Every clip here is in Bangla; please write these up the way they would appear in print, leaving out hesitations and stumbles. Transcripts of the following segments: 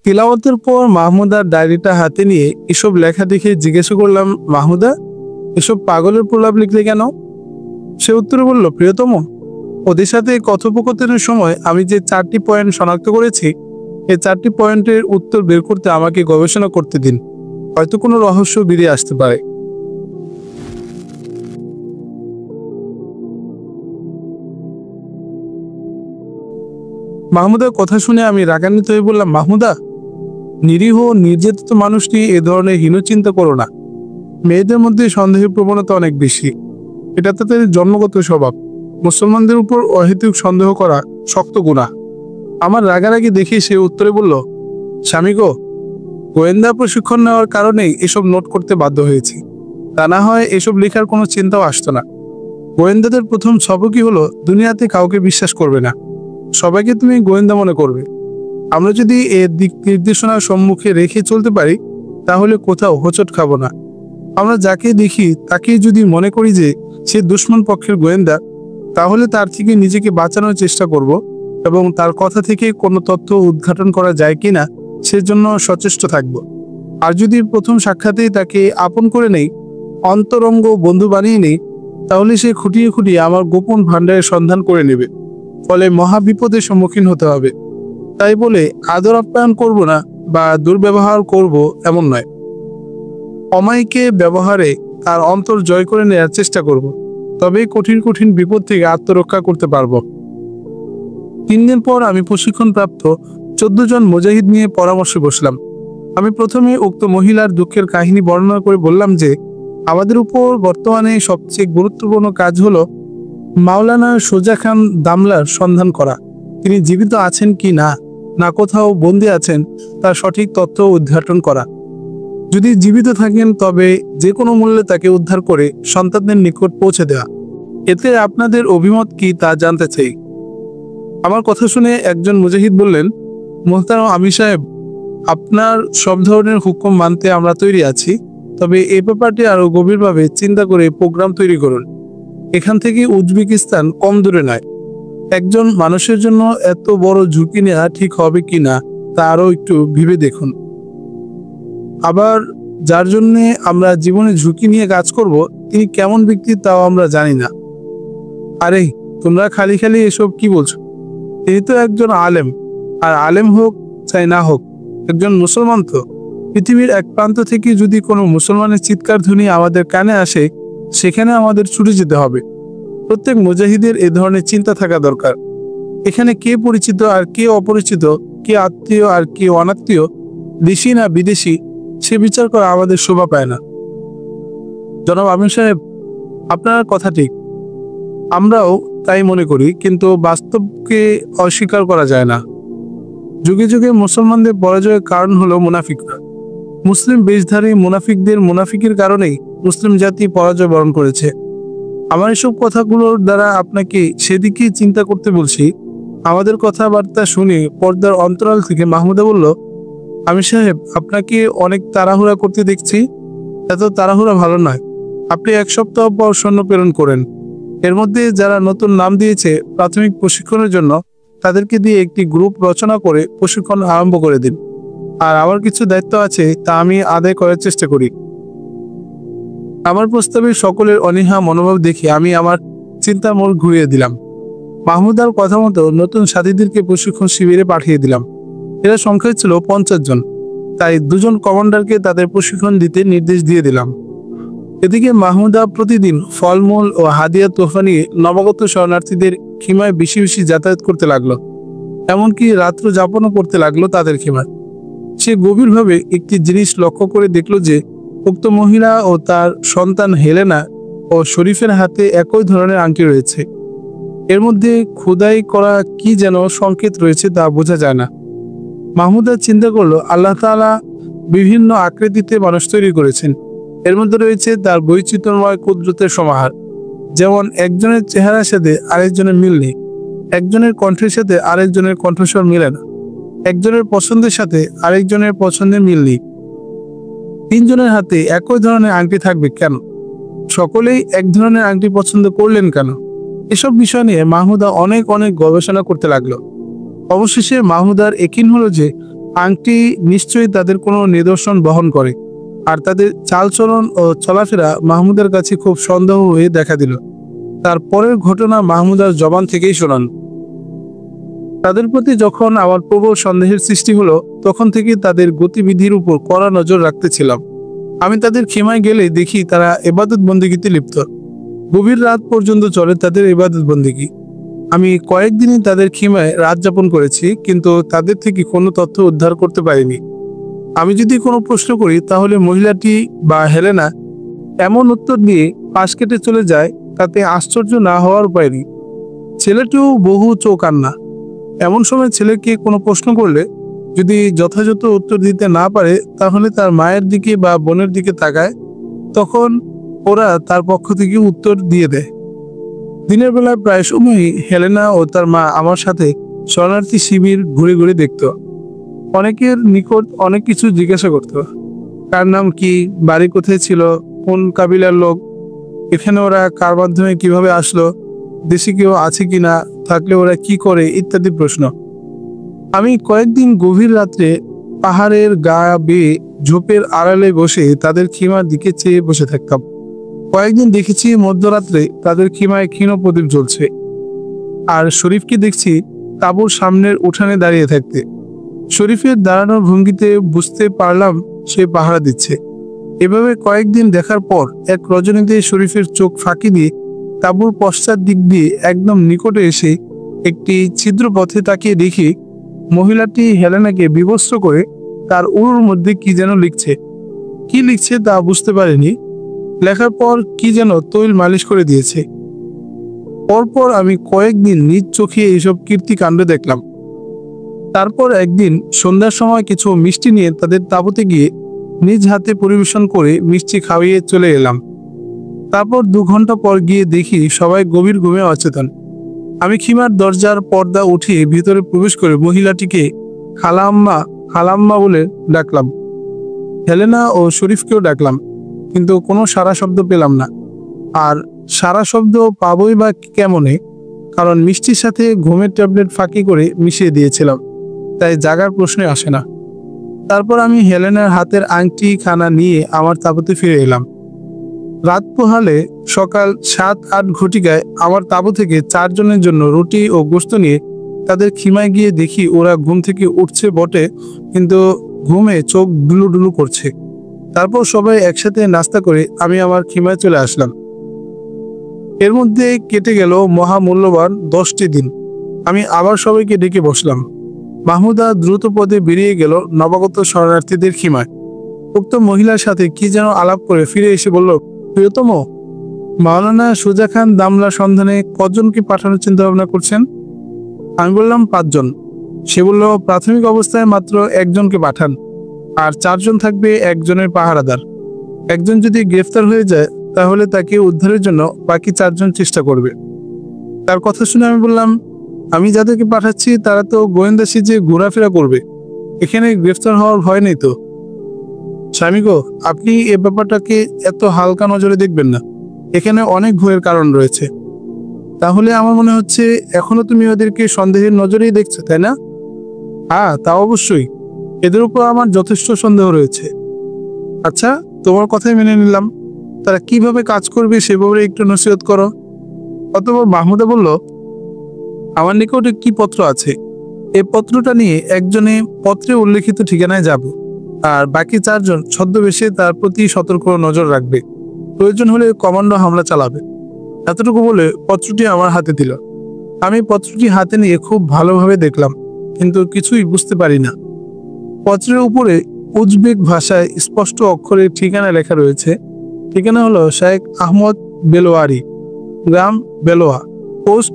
তিলাওয়াতের পর মাহমুদার ডায়েরিটা হাতে নিয়ে এসব লেখা দেখে জিজ্ঞাসা করলাম, মাহমুদা, এসব পাগলের প্রলাপ লিখলে কেন? সে উত্তরে বলল, প্রিয়তম, ওদের সাথে কথোপকথনের সময় আমি যে 4টি পয়েন্ট শনাক্ত করেছি, এই 4টি পয়েন্টের উত্তর বের করতে আমাকে গবেষণা করতে দিন। হয়তো কোনো রহস্য বেরিয়ে আসতে পারে। মাহমুদার কথা শুনে আমি রাগান্বিত হয়ে বললাম, মাহমুদা, নিরীহ নির্যাতিত মানুষটি এ ধরনের হীন চিন্তা করো না। মেয়েদের মধ্যে সন্দেহের প্রবণতা অনেক বেশি, এটা তাদের জন্মগত স্বভাব। মুসলমানদের উপর অহেতুক সন্দেহ করা শক্ত গুনাহ। আমার রাগারাগি দেখে সে উত্তরে বলল, স্বামী গো, গোয়েন্দা প্রশিক্ষণ নেওয়ার কারণেই এসব নোট করতে বাধ্য হয়েছি, তা না হয় এসব লেখার কোনো চিন্তাও আসতো না। গোয়েন্দাদের প্রথম সবকই হলো দুনিয়াতে কাউকে বিশ্বাস করবে না, সবাইকে তুমি গোয়েন্দা মনে করবে। আমরা যদি এর দিক নির্দেশনার সম্মুখে রেখে চলতে পারি, তাহলে কোথাও হোঁচট খাবো না। আমরা যাকে দেখি তাকে যদি মনে করি যে সে দুশমন পক্ষের গোয়েন্দা, তাহলে তার থেকে নিজেকে বাঁচানোর চেষ্টা করব এবং তার কথা থেকে কোনো তথ্য উদ্ঘাটন করা যায় কিনা সেজন্য সচেষ্ট থাকব। আর যদি প্রথম সাক্ষাতেই তাকে আপন করে নেই, অন্তরঙ্গ বন্ধু বানিয়ে নেই, তাহলে সে খুঁটিয়ে খুঁটিয়ে আমার গোপন ভাণ্ডারের সন্ধান করে নেবে, ফলে মহাবিপদের সম্মুখীন হতে হবে। তাই বলে আদর আপ্যায়ন করব না বা দুর্ব্যবহার করব এমন নয়। অমায়িকে ব্যবহারে তার অন্তর জয় করে নেওয়ার চেষ্টা করব, তবেই কঠিন কঠিন বিপদ থেকে আত্মরক্ষা করতে পারব। 3 দিন পর আমি প্রশিক্ষণপ্রাপ্ত 14 জন মুজাহিদ নিয়ে পরামর্শে বসলাম। আমি প্রথমে উক্ত মহিলার দুঃখের কাহিনী বর্ণনা করে বললাম যে আমাদের উপর বর্তমানে সবচেয়ে গুরুত্বপূর্ণ কাজ হলো মাওলানা সোজা খান দামলার সন্ধান করা। তিনি জীবিত আছেন কি না কোথাও বন্দী আছেন, তার সঠিক তথ্য উদ্ঘাটন করা। যদি জীবিত থাকেন তবে যে কোনো মূল্যে তাকে উদ্ধার করে সন্তানদের নিকট পৌঁছে দেওয়া। এতে আপনাদের অভিমত কি তা জানতে চাই। আমার কথা শুনে একজন মুজাহিদ বললেন, মোহতারাম আমির সাহেব, আপনার সব ধরনের হুকুম মানতে আমরা তৈরি আছি, তবে এই ব্যাপারটি আরো গভীরভাবে চিন্তা করে প্রোগ্রাম তৈরি করুন। এখান থেকে উজবেকিস্তান কম দূরে নয়। একজন মানুষের জন্য এত বড় ঝুঁকি নেওয়া ঠিক হবে কি না তা আরও একটু ভেবে দেখুন। আবার যার জন্য আমরা জীবনে ঝুঁকি নিয়ে কাজ করব, তিনি কেমন ব্যক্তি তাও আমরা জানি না। আরে তোমরা খালি খালি এসব কি বলছো? তিনি তো একজন আলেম, আর আলেম হোক চাই না হোক একজন মুসলমান। তো পৃথিবীর এক প্রান্ত থেকে যদি কোনো মুসলমানের চিৎকার ধ্বনি আমাদের কানে আসে, সেখানে আমাদের ছুটে যেতে হবে। প্রত্যেক মুজাহিদের এ ধরনের চিন্তা থাকা দরকার। এখানে কে পরিচিত আর কে অপরিচিত, কে আত্মীয় আর কে অনাত্মীয়, দেশি না বিদেশি, সে বিচার করা আমাদের শোভা পায় না। জনাব আমির সাহেব, আপনার কথা ঠিক, আমরাও তাই মনে করি, কিন্তু বাস্তবকে অস্বীকার করা যায় না। যুগে যুগে মুসলমানদের পরাজয়ের কারণ হলো মুনাফিকরা। মুসলিম বেশধারী মুনাফিকদের মুনাফিকের কারণেই মুসলিম জাতি পরাজয় বরণ করেছে। আমার এসব কথাগুলোর দ্বারা আপনাকে সেদিকেই চিন্তা করতে বলছি। আমাদের কথাবার্তা শুনে পর্দার অন্তরাল থেকে মাহমুদা বলল, আমির সাহেব, আপনাকে অনেক তাড়াহুড়া করতে দেখছি। এত তাড়াহুড়া ভালো নয়। আপনি 1 সপ্তাহ পর সৈন্য প্রেরণ করেন। এর মধ্যে যারা নতুন নাম দিয়েছে প্রাথমিক প্রশিক্ষণের জন্য, তাদেরকে দিয়ে একটি গ্রুপ রচনা করে প্রশিক্ষণ আরম্ভ করে দিন। আর আমার কিছু দায়িত্ব আছে, তা আমি আদায় করার চেষ্টা করি। আমার প্রস্তাবে সকলের অনীহা মনোভাব দেখে আমি আমার চিন্তার মোড় ঘুরিয়ে দিলাম। মাহমুদার কথা মতো নতুন সাথীদেরকে প্রশিক্ষণ শিবিরে পাঠিয়ে দিলাম। এরা সংখ্যায় ছিল 50 জন, তাই 2 জন কমান্ডারকে তাদের প্রশিক্ষণ দিতে নির্দেশ দিয়ে দিলাম। এদিকে মাহমুদা প্রতিদিন ফলমূল ও হাদিয়া তোহফা নিয়ে নবাগত শরণার্থীদের খিমায় বেশি বেশি যাতায়াত করতে লাগলো, এমনকি রাত্র যাপনও করতে লাগলো তাদের খিমায়। সে গভীরভাবে একটি জিনিস লক্ষ্য করে দেখলো যে উক্ত মহিলা ও তার সন্তান হেলেনা ও শরীফের হাতে একই ধরনের আংটি রয়েছে। এর মধ্যে খোদাই করা কি যেন সংকেত রয়েছে তা বোঝা যায় না। মাহমুদা চিন্তা করলো, আল্লাহ তাআলা বিভিন্ন আকৃতিতে মানুষ তৈরি করেছেন। এর মধ্যে রয়েছে তার বৈচিত্র্যময় কুদরতের সমাহার। যেমন একজনের চেহারার সাথে আরেকজনের মিল নেই, একজনের কণ্ঠের সাথে আরেকজনের কণ্ঠস্বর মিলে না, একজনের পছন্দের সাথে আরেকজনের পছন্দের মিল নেই। 3 জনের হাতে একই ধরনের আংটি থাকবে কেন? সকলেই এক ধরনের আংটি পছন্দ করলেন কেন? এসব বিষয় নিয়ে মাহমুদা অনেক গবেষণা করতে লাগলো। অবশেষে মাহমুদার একিন হলো যে আংটি নিশ্চয়ই তাদের কোনো নিদর্শন বহন করে, আর তাদের চালচলন ও চলাফেরা মাহমুদের কাছে খুব সন্দেহ হয়ে দেখা দিল। তার পরের ঘটনা মাহমুদার জবান থেকেই শোনান। তাদের প্রতি যখন আমার প্রবল সন্দেহের সৃষ্টি হলো, তখন থেকে তাদের গতিবিধির উপর কড়া নজর রাখতেছিলাম। আমি তাদের খেমায় গেলে দেখি তারা ইবাদত বন্দেগীতে লিপ্ত। গভীর রাত পর্যন্ত চলে তাদের ইবাদত বন্দেগী। আমি কয়েকদিনই তাদের খেমায় রাত যাপন করেছি, কিন্তু তাদের থেকে কোনো তথ্য উদ্ধার করতে পারিনি। আমি যদি কোনো প্রশ্ন করি তাহলে মহিলাটি বা হেলেনা এমন উত্তর দিয়ে পাশ কেটে চলে যায়, তাতে আশ্চর্য না হওয়ার উপায় নেই। ছেলেটিও বহু চৌকান্না। এমন সময় ছেলেকে কোনো প্রশ্ন করলে যদি যথাযথ উত্তর দিতে না পারে, তাহলে তার মায়ের দিকে বা বোনের দিকে তাকায়। তখন ওরা তার পক্ষ থেকে উত্তর দিয়ে দেয়। দিনের বেলায় প্রায় সময়ই হেলেনা ও তার মা আমার সাথে শরণার্থী শিবির ঘুরে ঘুরে দেখত। অনেকের নিকট অনেক কিছু জিজ্ঞাসা করত। কার নাম কি, বাড়ি কোথায় ছিল, কোন কাবিলার লোক, এখানে ওরা কার মাধ্যমে কিভাবে আসলো, দেশে কেউ আছে কিনা, থাকলে ওরা কি করে, ইত্যাদি প্রশ্ন। আমি কয়েকদিন গভীর রাত্রে পাহাড়ের গা বেয়ে ঝোপের আড়ালে বসে তাদের খিমার দিকে চেয়ে বসে থাকতাম। কয়েকদিন দেখেছি মধ্যরাত্রে তাদের খিমায় ক্ষীণ প্রদীপ জ্বলছে, আর শরীফকে দেখছি তাঁবুর সামনের উঠানে দাঁড়িয়ে থাকতে। শরীফের দাঁড়ানোর ভঙ্গিতে বুঝতে পারলাম সে পাহারা দিচ্ছে। এভাবে কয়েকদিন দেখার পর এক রজনীতে শরীফের চোখ ফাঁকি দিয়ে তাঁবুর পশ্চাৎ দিক দিয়ে একদম নিকটে এসে একটি ছিদ্র পথে তাকিয়ে দেখি মহিলাটি হেলেনাকে বিবস্ত্র করে তার উরুর মধ্যে কি যেন লিখছে। কি লিখছে তা বুঝতে পারিনি। লেখার পর কি যেন তৈল মালিশ করে দিয়েছে। পরপর আমি কয়েকদিন নিজ চোখে এইসব কীর্তিকাণ্ড দেখলাম। তারপর একদিন সন্ধ্যার সময় কিছু মিষ্টি নিয়ে তাদের তাঁবুতে গিয়ে নিজ হাতে পরিবেশন করে মিষ্টি খাওয়িয়ে চলে এলাম। তারপর 2 ঘন্টা পর গিয়ে দেখি সবাই গভীর ঘুমে অচেতন। আমি খিমার দরজার পর্দা উঠিয়ে ভিতরে প্রবেশ করে মহিলাটিকে খালাম্মা খালাম্মা বলে ডাকলাম। হেলেনা ও শরীফকেও ডাকলাম, কিন্তু কোনো সারা শব্দ পেলাম না। আর সারা শব্দ পাবই বা কেমনে, কারণ মিষ্টির সাথে ঘুমের ট্যাবলেট ফাঁকি করে মিশিয়ে দিয়েছিলাম, তাই জাগার প্রশ্নে আসে না। তারপর আমি হেলেনার হাতের আংটি খানা নিয়ে আমার তাঁবুতে ফিরে এলাম। রাত পোহালে সকাল 7-8 ঘটিকায় আমার তাঁবু থেকে 4 জনের জন্য রুটি ও গোশত নিয়ে তাদের খিমায় গিয়ে দেখি ওরা ঘুম থেকে উঠছে বটে, কিন্তু ঘুমে চোখ ডুলুডুলু করছে। তারপর সবাই একসাথে নাস্তা করে আমি আমার খিমায় চলে আসলাম। এর মধ্যে কেটে গেল মহামূল্যবান 10টি দিন। আমি আবার সবাইকে ডেকে বসলাম। মাহমুদা দ্রুত পদে বেরিয়ে গেল নবাগত শরণার্থীদের খিমায়। উক্ত মহিলার সাথে কি যেন আলাপ করে ফিরে এসে বলল, প্রিয়তম, মাওলানা সুজা খান দামলা সন্ধানে কজনকে পাঠানোর চিন্তা ভাবনা করছেন? আমি বললাম 5 জন। সে বলল, প্রাথমিক অবস্থায় মাত্র 1 জনকে পাঠান, আর 4 জন থাকবে একজনের পাহারাদার। একজন যদি গ্রেফতার হয়ে যায় তাহলে তাকে উদ্ধারের জন্য বাকি 4 জন চেষ্টা করবে। তার কথা শুনে আমি বললাম, আমি যাদেরকে পাঠাচ্ছি তারা তো গোয়েন্দা সেজে ঘোরাফেরা করবে, এখানে গ্রেফতার হওয়ার ভয় নেই তো। স্বামী গো, আপনি এ ব্যাপারটাকে এত হালকা নজরে দেখবেন না, এখানে অনেক ভয়ের কারণ রয়েছে। তাহলে আমার মনে হচ্ছে এখনো তুমি ওদেরকে সন্দেহের নজরেই দেখছো, তাই না? হ্যাঁ, তা অবশ্যই। এদের উপর আমার যথেষ্ট সন্দেহ রয়েছে। আচ্ছা, তোমার কথাই মেনে নিলাম। তারা কিভাবে কাজ করবে সে ব্যাপারে একটু নসিহত করো। অতঃপর মাহমুদা বলল, আমার নিকট একটি পত্র আছে। এই পত্রটা নিয়ে একজনে পত্রে উল্লেখিত ঠিকানায় যাব, আর বাকি 4 জন ছদ্মবেশে তার প্রতি সতর্ক নজর রাখবে। প্রয়োজন হলে কমান্ডো হামলা চালাবে। এতটুকু বলে পত্রটি আমার হাতে দিল। আমি পত্রটি হাতে নিয়ে খুব ভালোভাবে দেখলাম, কিন্তু কিছুই বুঝতে পারি না। পত্রের উপরে উজবেক ভাষায় স্পষ্ট অক্ষরে ঠিকানা লেখা রয়েছে। ঠিকানা হলো শেখ আহমদ বেলোয়ারি, গ্রাম বেলোয়া, পোস্ট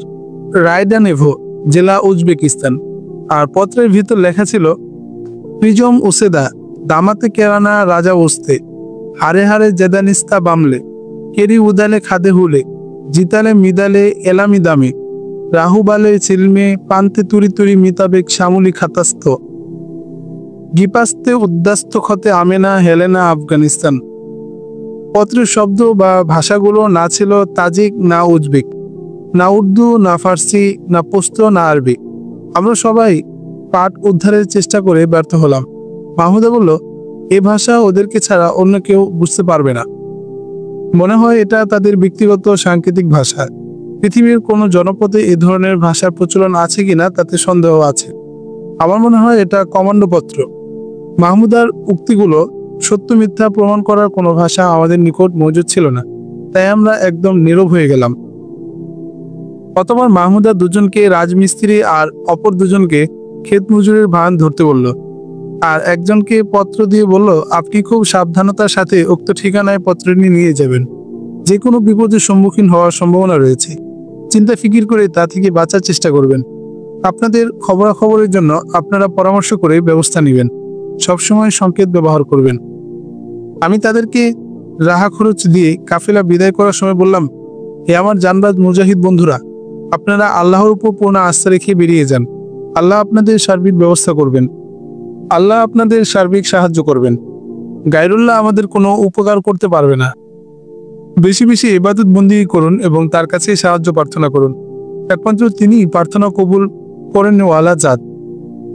রায়দানেভো, জেলা উজবেকিস্তান। আর পত্রের ভিতর লেখা ছিল, প্রিজম উসেদা দামাতে কেরানা রাজা ওস্তে, হারে হারে জেদানিস্তা বামলে, কেরি উদালে খাদে হুলে, জিতালে মিদালে এলামি দামে, রাহুবালে চিলমে পান্তে তুরি তুরি মিতাবেক শামুলি খাতাস্ত, গিপাস্তে উদ্দাস্ত খতে আমেনা হেলেনা আফগানিস্তান। পত্রের শব্দ বা ভাষাগুলো না ছিল তাজিক, না উজবেক, না উর্দু, না ফার্সি, না পশতো, না আরবি। আমরা সবাই পাঠ উদ্ধারের চেষ্টা করে ব্যর্থ হলাম। মাহমুদা বলল, এ ভাষা ওদেরকে ছাড়া অন্য কেউ বুঝতে পারবে না। মনে হয় এটা তাদের ব্যক্তিগত সাংকেতিক ভাষা। পৃথিবীর কোনো জনপদে এ ধরনের ভাষার প্রচলন আছে কিনা তাতে সন্দেহ আছে। আমার মনে হয় এটা কমান্ডোপত্র। মাহমুদার উক্তিগুলো সত্য মিথ্যা প্রমাণ করার কোনো ভাষা আমাদের নিকট মজুদ ছিল না, তাই আমরা একদম নীরব হয়ে গেলাম। কতবার মাহমুদা দুজনকে রাজমিস্ত্রি আর অপর দুজনকে ক্ষেত মজুরের ভান ধরতে বলল, আর একজনকে পত্র দিয়ে বলল, আপনি খুব সাবধানতার সাথে উক্ত ঠিকানায় পত্রটি নিয়ে যাবেন। যে কোনো বিপদের সম্মুখীন হওয়ার সম্ভাবনা রয়েছে, চিন্তা ফিকির করে তা থেকে বাঁচার চেষ্টা করবেন। আপনাদের খবরাখবরের জন্য আপনারা পরামর্শ করে ব্যবস্থা নেবেন। সবসময় সংকেত ব্যবহার করবেন। আমি তাদেরকে রাহা খরচ দিয়ে কাফেলা বিদায় করার সময় বললাম, হে আমার জানবাজ মুজাহিদ বন্ধুরা, আপনারা আল্লাহর উপর পূর্ণ আস্থা রেখে বেরিয়ে যান। আল্লাহ আপনাদের সার্বিক ব্যবস্থা করবেন। আল্লাহ আপনাদের সার্বিক সাহায্য করবেন। গায়রুল্লাহ আমাদের কোনো উপকার করতে পারবে না। বেশি বেশি ইবাদত বন্দি করুন এবং তার কাছে সাহায্য প্রার্থনা করুন। একমাত্র তিনি প্রার্থনা কবুল করেন ওয়ালা জাত।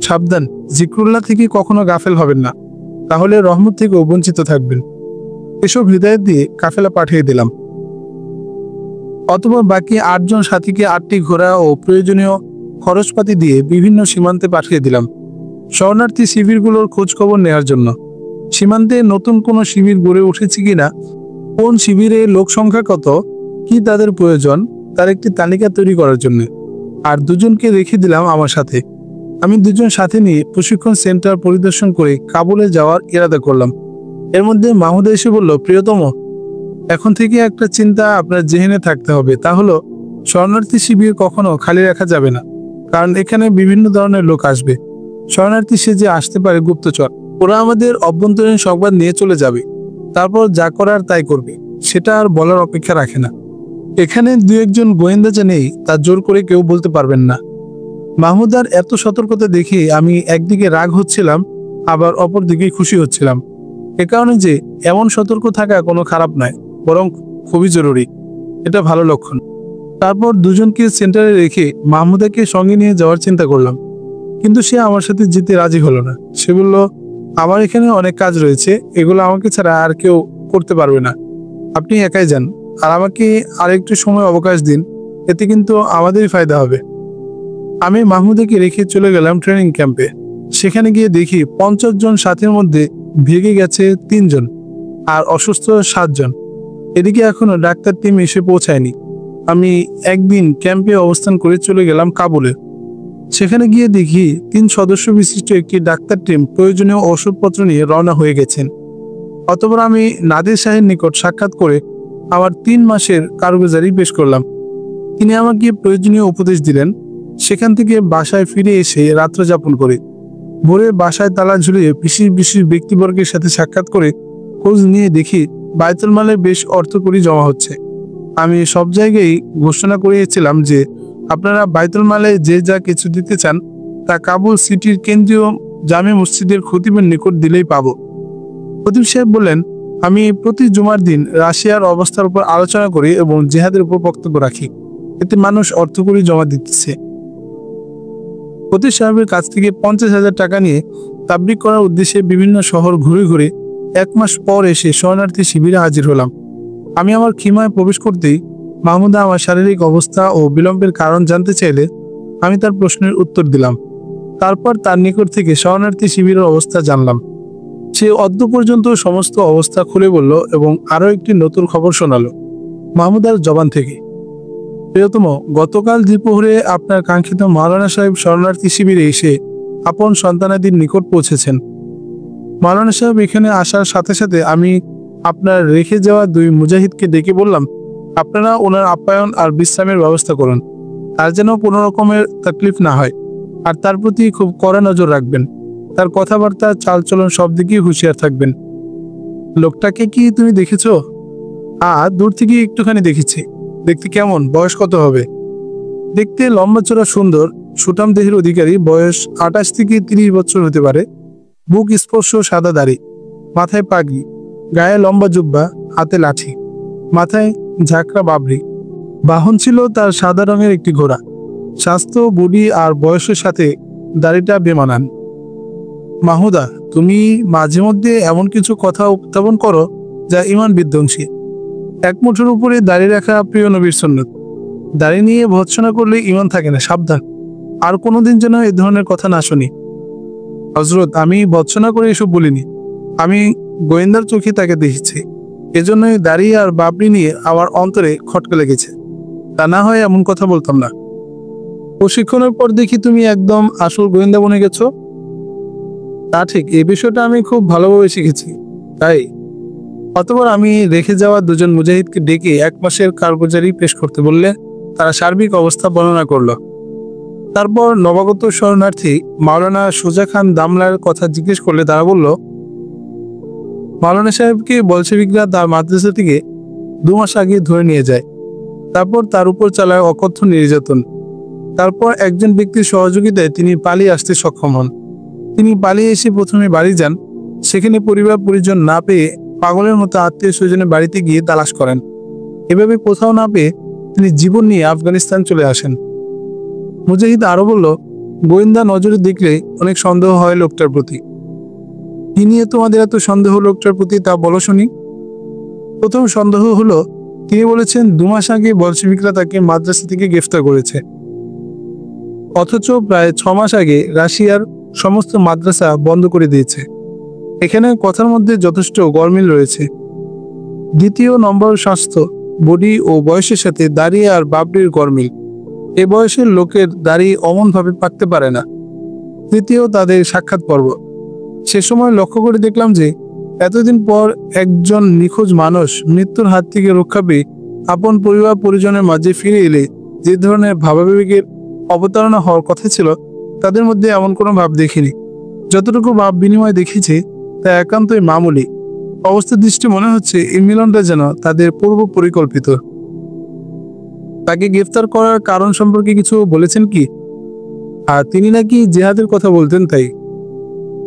সাবধান, জিক্রুল্লাহ থেকে কখনো গাফেল হবেন না, তাহলে রহমত থেকে বঞ্চিত থাকবেন। এসব হৃদয়ত দিয়ে কাফেলা পাঠিয়ে দিলাম। অথবা বাকি 8 জন সাথীকে 8টি ঘোড়া ও প্রয়োজনীয় খরচপাতি দিয়ে বিভিন্ন সীমান্তে পাঠিয়ে দিলাম, শরণার্থী শিবিরগুলোর খোঁজ খবর নেওয়ার জন্য। সীমান্তে নতুন কোনো শিবির গড়ে উঠেছে কিনা, কোন শিবিরে লোক সংখ্যা কত, কি তাদের প্রয়োজন, তার একটি তালিকা তৈরি করার জন্য। আর 2 জনকে রেখে দিলাম আমার সাথে। আমি 2 জন সাথে নিয়ে প্রশিক্ষণ সেন্টার পরিদর্শন করে কাবুলে যাওয়ার ইরাদা করলাম। এর মধ্যে মাহমুদা এসে বলল, প্রিয়তম, এখন থেকে একটা চিন্তা আপনার জেহেনে থাকতে হবে, তা হলো শরণার্থী শিবির কখনো খালি রাখা যাবে না, কারণ এখানে বিভিন্ন ধরনের লোক আসবে। শরণার্থী সেজে আসতে পারে গুপ্তচর, ওরা আমাদের অভ্যন্তরীণ সংবাদ নিয়ে চলে যাবে, তারপর যা করার তাই করবে, সেটা আর বলার অপেক্ষা রাখে না। এখানে 2-1 জন গোয়েন্দা যে নেই তা জোর করে কেউ বলতে পারবেন না। মাহমুদার এত সতর্কতা দেখে আমি একদিকে রাগ হচ্ছিলাম, আবার অপর দিকে খুশি হচ্ছিলাম। এ কারণে যে এমন সতর্ক থাকা কোনো খারাপ নয়, বরং খুবই জরুরি। এটা ভালো লক্ষণ। তারপর 2 জনকে সেন্টারে রেখে মাহমুদাকে সঙ্গে নিয়ে যাওয়ার চিন্তা করলাম, কিন্তু সে আমার সাথে যেতে রাজি হলো না। সে বলল, আমার এখানে অনেক কাজ রয়েছে, এগুলো আমাকে ছাড়া আর কেউ করতে পারবে না, আপনি একাই যান, আর আমাকে আরেকটু সময় অবকাশ দিন, এতে কিন্তু আমাদেরই ফায়দা হবে। আমি মাহমুদাকে রেখে চলে গেলাম ট্রেনিং ক্যাম্পে। সেখানে গিয়ে দেখি 50 জন সাথীর মধ্যে ভেগে গেছে 3 জন, আর অসুস্থ 7 জন। এদিকে এখনো ডাক্তার টিম এসে পৌঁছায়নি। আমি একদিন ক্যাম্পে অবস্থান করে চলে গেলাম কাবুলে। সেখানে গিয়ে দেখি 3 সদস্য বিশিষ্ট একটি ডাক্তার টিম প্রয়োজনীয় ওষুধপত্র নিয়ে রওনা হয়ে গেছেন। অতঃপর আমি নাদির শাহের নিকট সাক্ষাৎ করে আমার 3 মাসের কারগুজারি পেশ করলাম। তিনি আমাকে প্রয়োজনীয় উপদেশ দিলেন। সেখান থেকে বাসায় ফিরে এসে রাত্র যাপন করে ভোরে বাসায় তালা ঝুলিয়ে বিশেষ বিশেষ ব্যক্তিবর্গের সাথে সাক্ষাৎ করে খোঁজ নিয়ে দেখি বায়তুল মালে বেশ অর্থকড়ি জমা হচ্ছে। আমি সব জায়গায় ঘোষণা করিয়েছিলাম যে আপনারা বায়তুল মালে যে যা কিছু দিতে চান তা কাবুল সিটির কেন্দ্রীয় জামে মসজিদের খতিবের নিকট দিলেই পাবো। খতিব সাহেব বললেন, আমি প্রতি জুমার দিন রাশিয়ার অবস্থার উপর আলোচনা করি এবং জিহাদের উপর বক্তব্য রাখি, এতে মানুষ অর্থকড়ি জমা দিতেছে। খতিব সাহেবের কাছ থেকে 50,000 টাকা নিয়ে তাবলিগ করার উদ্দেশ্যে বিভিন্ন শহর ঘুরে ঘুরে 1 মাস পর এসে শরণার্থী শিবিরে হাজির হলাম। আমি আমার খিমায় প্রবেশ করতেই মাহমুদা আমার শারীরিক অবস্থা ও বিলম্বের কারণ জানতে চাইলে আমি তার প্রশ্নের উত্তর দিলাম। তারপর তার নিকট থেকে শরণার্থী শিবিরের অবস্থা জানলাম। সে অদ্য পর্যন্ত সমস্ত অবস্থা খুলে বলল এবং আরও একটি নতুন খবর শোনালো মাহমুদার জবান থেকে। প্রিয়তম, গতকাল দ্বিপ্রহরে আপনার কাঙ্ক্ষিত মাওলানা সাহেব শরণার্থী শিবিরে এসে আপন সন্তানাদির নিকট পৌঁছেছেন। মাওলানা সাহেব এখানে আসার সাথে সাথে আমি আপনার রেখে যাওয়া 2 মুজাহিদকে ডেকে বললাম, আপনারা ওনার আপ্যায়ন আর বিশ্রামের ব্যবস্থা করুন, তার যেন কোনো রকমের তাকলিফ না হয়, আর তার প্রতি খুব কড়া নজর রাখবেন। তার কথাবার্তা, চালচলন সব দিকেই হুঁশিয়ার থাকবেন। লোকটাকে কি তুমি দেখেছ? দূর থেকে একটুখানি দেখেছি। দেখতে কেমন? বয়স কত হবে? দেখতে লম্বা চড়া, সুন্দর, সুঠাম দেহের অধিকারী। বয়স 28 থেকে 30 বছর হতে পারে। বুক স্পর্শ, সাদা দাড়ি, মাথায় পাগড়ি, গায়ে লম্বা জুব্বা, হাতে লাঠি, মাথায় ঝাঁকড়া বাবরি। বাহন ছিল তার সাদা রঙের একটি ঘোড়া। স্বাস্থ্য, বডি আর বয়সের সাথে দাড়িটা বেমানান। মাহুদা, তুমি মাঝে মধ্যে এমন কিছু কথা উত্থাপন করো যা ঈমান বিধ্বংসী। এক মুঠোর উপরে দাড়ি রাখা প্রিয় নবীর সুন্নত। দাড়ি নিয়ে ভৎসনা করলে ঈমান থাকে না, সাবধান। আর কোনোদিন যেন এ ধরনের কথা না শুনি। হযরত, আমি ভৎসনা করে এসব বলিনি। আমি গোয়েন্দার চোখে তাকে দেখেছি, এজন্যই দাড়ি আর বাবরি নিয়ে আমার অন্তরে খটকা লেগেছে। তা না হয় এমন কথা বলতাম না। প্রশিক্ষণের পর দেখি তুমি একদম আসল গোয়েন্দা বনে গেছো। তা ঠিক, এই বিষয়টা আমি খুব ভালোভাবে শিখেছি। তাই অতবার আমি রেখে যাওয়া দুজন মুজাহিদকে ডেকে 1 মাসের কারগুজারি পেশ করতে বললে তারা সার্বিক অবস্থা বর্ণনা করলো। তারপর নবাগত শরণার্থী মাওলানা সুজা খান দামলার কথা জিজ্ঞেস করলে তারা বলল, মাওলানা সাহেবকে বলশেবিকরা তার মাদ্রাসা থেকে 2 মাস আগে ধরে নিয়ে যায়। তারপর তার উপর চালায় অকথ্য নির্যাতন। তারপর একজন ব্যক্তির সহযোগিতায় তিনি পালিয়ে আসতে সক্ষম হন। তিনি পালিয়ে এসে প্রথমে বাড়ি যান। সেখানে পরিবার পরিজন না পেয়ে পাগলের মতো আত্মীয় স্বজনের বাড়িতে গিয়ে তালাশ করেন। এভাবে কোথাও না পেয়ে তিনি জীবন নিয়ে আফগানিস্তান চলে আসেন। মুজাহিদ আরো বলল, গোয়েন্দা নজরে দেখলে অনেক সন্দেহ হয় লোকটার প্রতি। কি নিয়ে তোমাদের এত সন্দেহ লোকটার প্রতি তা বলো শুনি। প্রথম সন্দেহ হলো, তিনি বলেছেন 2 মাস আগে বলশেবিকরা তাকে মাদ্রাসা থেকে গ্রেফতার করেছে, অথচ প্রায় 6 মাস আগে রাশিয়ার সমস্ত মাদ্রাসা বন্ধ করে দিয়েছে। এখানে কথার মধ্যে যথেষ্ট গরমিল রয়েছে। দ্বিতীয় নম্বর, স্বাস্থ্য, বডি ও বয়সের সাথে দাড়ি আর বাবরির গরমিল। এ বয়সের লোকের দাড়ি অমনভাবে পাকতে পারে না। তৃতীয়, তাদের সাক্ষাৎ পর্ব। সে সময় লক্ষ্য করে দেখলাম যে এতদিন পর একজন নিখোঁজ মানুষ মৃত্যুর হাত থেকে রক্ষা পেয়ে আপন পরিবার পরিজনের মাঝে ফিরে এলে যে ধরনের ভাবাবেগের অবতারণা হওয়ার কথা ছিল, তাদের মধ্যে এমন কোনো ভাব দেখিনি। যতটুকু ভাব বিনিময় দেখেছি তা একান্তই মামুলি। অবস্থা দৃষ্টি মনে হচ্ছে এই মিলনটা যেন তাদের পূর্ব পরিকল্পিত। তাকে গ্রেফতার করার কারণ সম্পর্কে কিছু বলেছেন কি? আর তিনি নাকি জিহাদের কথা বলতেন, তাই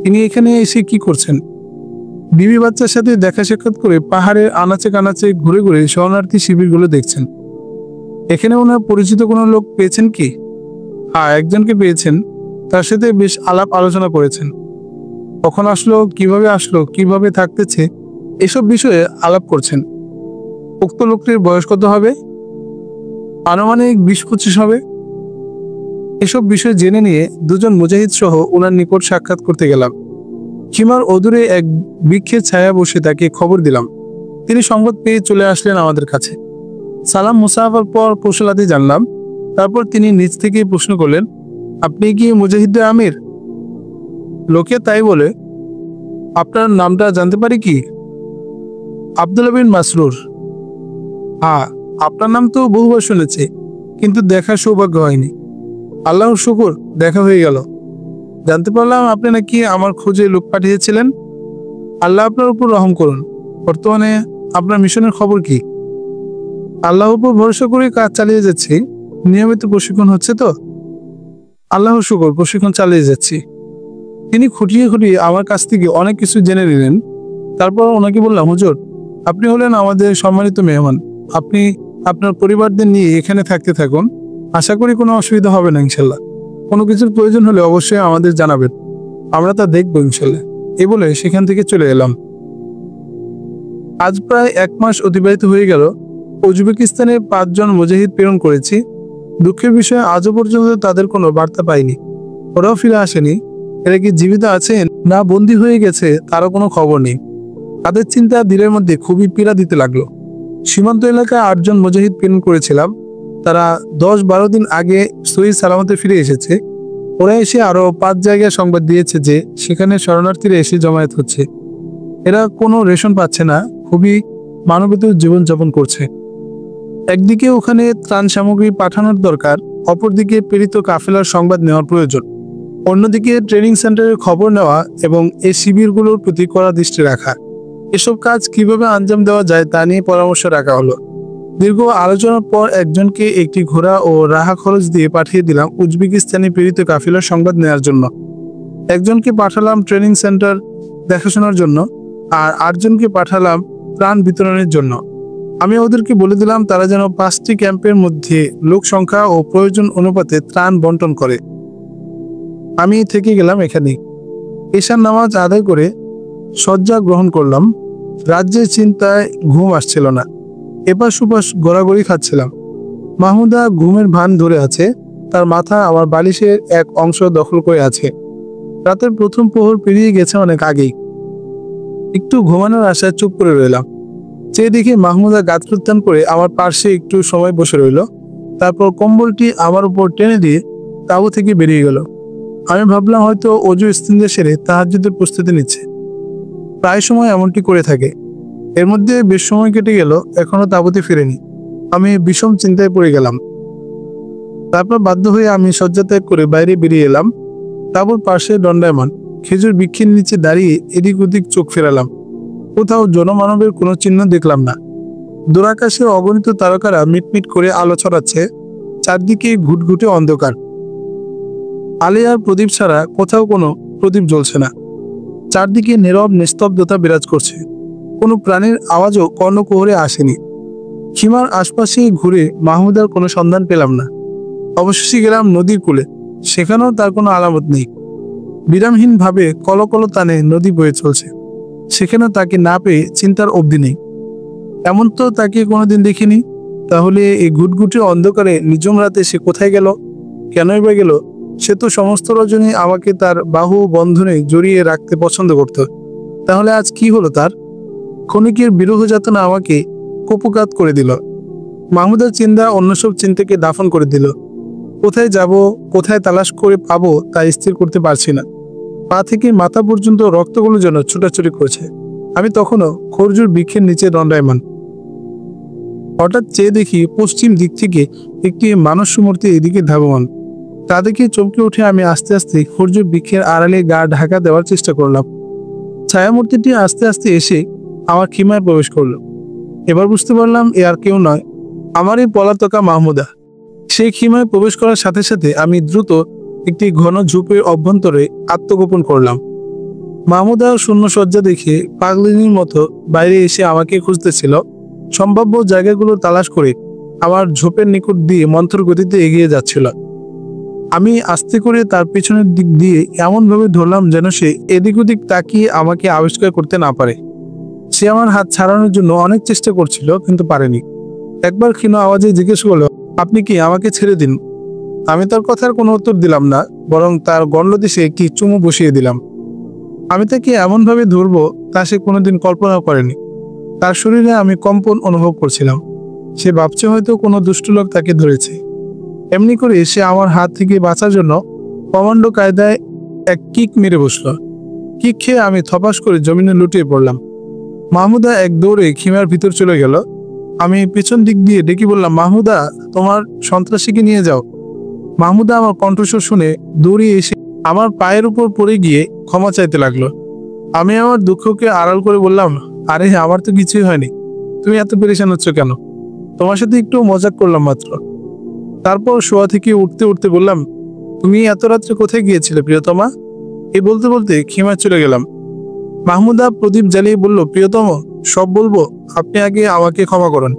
তিনি এখানে এসে কি করছেন? বিবি বাচ্চার সাথে দেখা সাক্ষাৎ করে পাহাড়ের আনাচে কানাচে ঘুরে ঘুরে শরণার্থী শিবিরগুলো দেখছেন। এখানে ওনার পরিচিত কোনো লোক পেয়েছেন কি? হ্যাঁ, একজনকে পেয়েছেন। তার সাথে বেশ আলাপ আলোচনা করেছেন। কখন আসলো, কিভাবে থাকতেছে, এসব বিষয়ে আলাপ করছেন। উক্ত লোকটির বয়স কত হবে? আনুমানিক 20-25 হবে। এসব বিষয় জেনে নিয়ে দুজন মুজাহিদ সহ ওনার নিকট সাক্ষাৎ করতে গেলাম। সীমার অদূরে এক বৃক্ষের ছায়া বসে তাকে খবর দিলাম। তিনি সংবাদ পেয়ে চলে আসলেন আমাদের কাছে। সালাম মুসাফার পর কৌশলাতে জানলাম। তারপর তিনি নিজ থেকেই প্রশ্ন করলেন, আপনি কি মুজাহিদের আমির? লোকে তাই বলে। আপনার নামটা জানতে পারি কি? আব্দুল্লাহ বিন মাসরুর। হ্যাঁ, আপনার নাম তো বহুবার শুনেছি, কিন্তু দেখার সৌভাগ্য হয়নি। আল্লাহর শুকর, দেখা হয়ে গেল। জানতে পারলাম আপনি নাকি আমার খোঁজে লোক পাঠিয়েছিলেন। আল্লাহ আপনার উপর রহম করুন। বর্তমানে আপনার মিশনের খবর কি? আল্লাহর উপর ভরসা করে কাজ চালিয়ে যাচ্ছি। নিয়মিত প্রশিক্ষণ হচ্ছে তো? আল্লাহর শুকর, প্রশিক্ষণ চালিয়ে যাচ্ছি। তিনি খুঁটিয়ে খুঁটিয়ে আমার কাছ থেকে অনেক কিছু জেনে নিলেন। তারপর ওনাকে বললাম, হুজুর, আপনি হলেন আমাদের সম্মানিত মেহমান। আপনি আপনার পরিবারদের নিয়ে এখানে থাকতে থাকুন। আশা করি কোনো অসুবিধা হবে না ইনশাল্লাহ। কোনো কিছুর প্রয়োজন হলে অবশ্যই আমাদের জানাবেন, আমরা তা দেখবো ইনশাল্লাহ। এই বলে সেখান থেকে চলে এলাম। আজ প্রায় 1 মাস অতিবাহিত হয়ে গেল। উজবেকিস্তানে 5 জন মুজাহিদ প্রেরণ করেছি। দুঃখের বিষয়ে আজও পর্যন্ত তাদের কোনো বার্তা পাইনি। ওরাও ফিরে আসেনি। এরা কি জীবিত আছেন না বন্দী হয়ে গেছে তারও কোনো খবর নেই। তাদের চিন্তা দিলের মধ্যে খুবই পীড়া দিতে লাগলো। সীমান্ত এলাকায় 8 জন মুজাহিদ প্রেরণ করেছিলাম। তারা 10-12 দিন আগে সহি সালামতে ফিরে এসেছে। ওরা এসে আরো 5 জায়গায় সংবাদ দিয়েছে যে সেখানে শরণার্থীরা এসে জমায়েত হচ্ছে। এরা কোনো রেশন পাচ্ছে না, খুবই মানবিত জীবনযাপন করছে। একদিকে ওখানে ত্রাণ সামগ্রী পাঠানোর দরকার, অপরদিকে প্রেরিত কাফেলার সংবাদ নেওয়ার প্রয়োজন। অন্যদিকে ট্রেনিং সেন্টারের খবর নেওয়া এবং এই শিবিরগুলোর প্রতি কড়া দৃষ্টি রাখা। এসব কাজ কিভাবে আঞ্জাম দেওয়া যায় তা নিয়ে পরামর্শ রাখা হলো। দীর্ঘ আলোচনার পর একজনকে একটি ঘোড়া ও রাহা খরচ দিয়ে পাঠিয়ে দিলাম উজবেকিস্তানি প্রেরিত কাফেলার সংবাদ নেওয়ার জন্য। একজনকে পাঠালাম ট্রেনিং সেন্টার দেখাশোনার জন্য, আর 8 জনকে পাঠালাম ত্রাণ বিতরণের জন্য। আমি ওদেরকে বলে দিলাম তারা যেন 5টি ক্যাম্পের মধ্যে লোক সংখ্যা ও প্রয়োজন অনুপাতে ত্রাণ বন্টন করে। আমি থেকে গেলাম এখানেই। এশার নামাজ আদায় করে শয্যা গ্রহণ করলাম। রাজ্যের চিন্তায় ঘুম আসছিল না। এপাশ ওপাশ গড়াগড়ি খাচ্ছিলাম। মাহমুদা ঘুমের ভান ধরে আছে। তার মাথা আমার বালিশের এক অংশ দখল করে আছে। রাতের প্রথম প্রহর পেরিয়ে গেছে অনেক আগেই। একটু ঘুমানোর আশায় চুপ করে রইলাম। চেয়ে দেখি মাহমুদা গাছ প্রত্যান করে আমার পার্শ্বে একটু সময় বসে রইল। তারপর কম্বলটি আমার উপর টেনে দিয়ে তাঁবু থেকে বেরিয়ে গেল। আমি ভাবলাম হয়তো অজু ইস্তিনজা সেরে তাহাজ্জুদের প্রস্তুতি নিচ্ছে। প্রায় সময় এমনটি করে থাকে। এর মধ্যে বেশ সময় কেটে গেল, এখনো তাঁবুতে ফিরেনি। আমি বিষম চিন্তায় পড়ে গেলাম। তারপর বাধ্য হয়ে আমি শয্যা ত্যাগ করে বাইরে বেরিয়ে এলাম। তাঁবুর পাশে দণ্ডায়মান খেজুর বৃক্ষের নিচে দাঁড়িয়ে এদিক ওদিক চোখ ফেরালাম। কোথাও জনমানবের কোনো চিহ্ন দেখলাম না। দূরাকাশে অগণিত তারকারা মিটমিট করে আলো ছড়াচ্ছে। চারদিকে ঘুটঘুটে অন্ধকার। আলেয়ার প্রদীপ ছাড়া কোথাও কোনো প্রদীপ জ্বলছে না। চারদিকে নীরব নিস্তব্ধতা বিরাজ করছে। কোনো প্রাণীর আওয়াজও কর্ণকুহরে আসেনি। সীমার আশপাশে ঘুরে মাহমুদার কোনো সন্ধান পেলাম না। অবশেষে গেলাম নদীর কূলে। সেখানেও তার কোনো আলামত নেই। বিরামহীনভাবে কলকল টানে নদী বয়ে চলছে। সেখানে তাকে না পেয়ে চিন্তার অবধি নেই। এমন তো তাকে কোনোদিন দেখিনি। তাহলে এই ঘুটঘুটে অন্ধকারে নিঝুম রাতে সে কোথায় গেল? কেনই বা গেল? সে তো সমস্ত রজনী আমাকে তার বাহু বন্ধনে জড়িয়ে রাখতে পছন্দ করত। তাহলে আজ কি হলো তার? ক্ষণিকের বিরহ যাতনা আমাকে কুপঘাত করে দিল। মাহমুদার চিন্তা অন্য সব চিন্তাকে দাফন করে দিল। কোথায় যাব, কোথায় তালাশ করে পাবো তা স্থির করতে পারছি না। পা থেকে মাথা পর্যন্ত রক্তগুলো যেন ছোটাছুটি করছে। আমি তখনও খরজুর বৃক্ষের নিচে দণ্ডায়মান। হঠাৎ চেয়ে দেখি পশ্চিম দিক থেকে একটি মানস মূর্তি এদিকে ধাবমান। তাদেরকে চমকে উঠে আমি আস্তে আস্তে খরজুর বৃক্ষের আড়ালে গা ঢাকা দেওয়ার চেষ্টা করলাম। ছায়ামূর্তিটি আস্তে আস্তে এসে আমার খিমায় প্রবেশ করলো। এবার বুঝতে পারলাম এ আর কেউ নয়, আমারই পলাতকা মাহমুদা। সেই খিমায় প্রবেশ করার সাথে সাথে আমি দ্রুত একটি ঘন ঝোপের অভ্যন্তরে আত্মগোপন করলাম। মাহমুদা শূন্য শয্যা দেখে পাগলিনীর মতো বাইরে এসে আমাকে খুঁজতেছিল। সম্ভাব্য জায়গাগুলো তালাশ করে আমার ঝোপের নিকট দিয়ে মন্থর গতিতে এগিয়ে যাচ্ছিল। আমি আস্তে করে তার পেছনের দিক দিয়ে এমনভাবে ধরলাম যেন সে এদিক ওদিক তাকিয়ে আমাকে আবিষ্কার করতে না পারে। সে আমার হাত ছাড়ানোর জন্য অনেক চেষ্টা করছিল, কিন্তু পারেনি। একবার ক্ষীণ আওয়াজে জিজ্ঞেস করলো, আপনি কি আমাকে ছেড়ে দিন? আমি তার কথার কোনো উত্তর দিলাম না, বরং তার গণ্ডদেশে একটি চুমু বসিয়ে দিলাম। আমি তাকে এমনভাবে ধরবো তা সে কোনোদিন কল্পনাও করেনি। তার শরীরে আমি কম্পন অনুভব করছিলাম। সে ভাবছে হয়তো কোনো দুষ্ট লোক তাকে ধরেছে। এমনি করে সে আমার হাত থেকে বাঁচার জন্য কমান্ডো কায়দায় এক কিক মেরে বসলো। কিক খেয়ে আমি থপাস করে জমিনে লুটিয়ে পড়লাম। মাহমুদা এক দৌড়ে খিমার ভিতর চলে গেল। আমি পেছন দিক দিয়ে ডেকে বললাম, মাহমুদা, তোমার সন্ত্রাসীকে নিয়ে যাও। মাহমুদা আমার কণ্ঠস্বর শুনে দৌড়িয়ে এসে আমার পায়ের উপর পড়ে গিয়ে ক্ষমা চাইতে লাগলো। আমি আমার দুঃখকে আড়াল করে বললাম, আরে আমার তো কিছুই হয়নি, তুমি এত পেরেশান হচ্ছ কেন? তোমার সাথে একটু মজাক করলাম মাত্র। তারপর শোয়া থেকে উঠতে উঠতে বললাম, তুমি এত রাত্রে কোথায় গিয়েছিলে প্রিয়তমা? এই বলতে বলতে খিমায় চলে গেলাম। মাহমুদা প্রদীপ জ্বালিয়ে বলল, প্রিয়তম, সব বলবো, আপনি আগে আমাকে ক্ষমা করুন।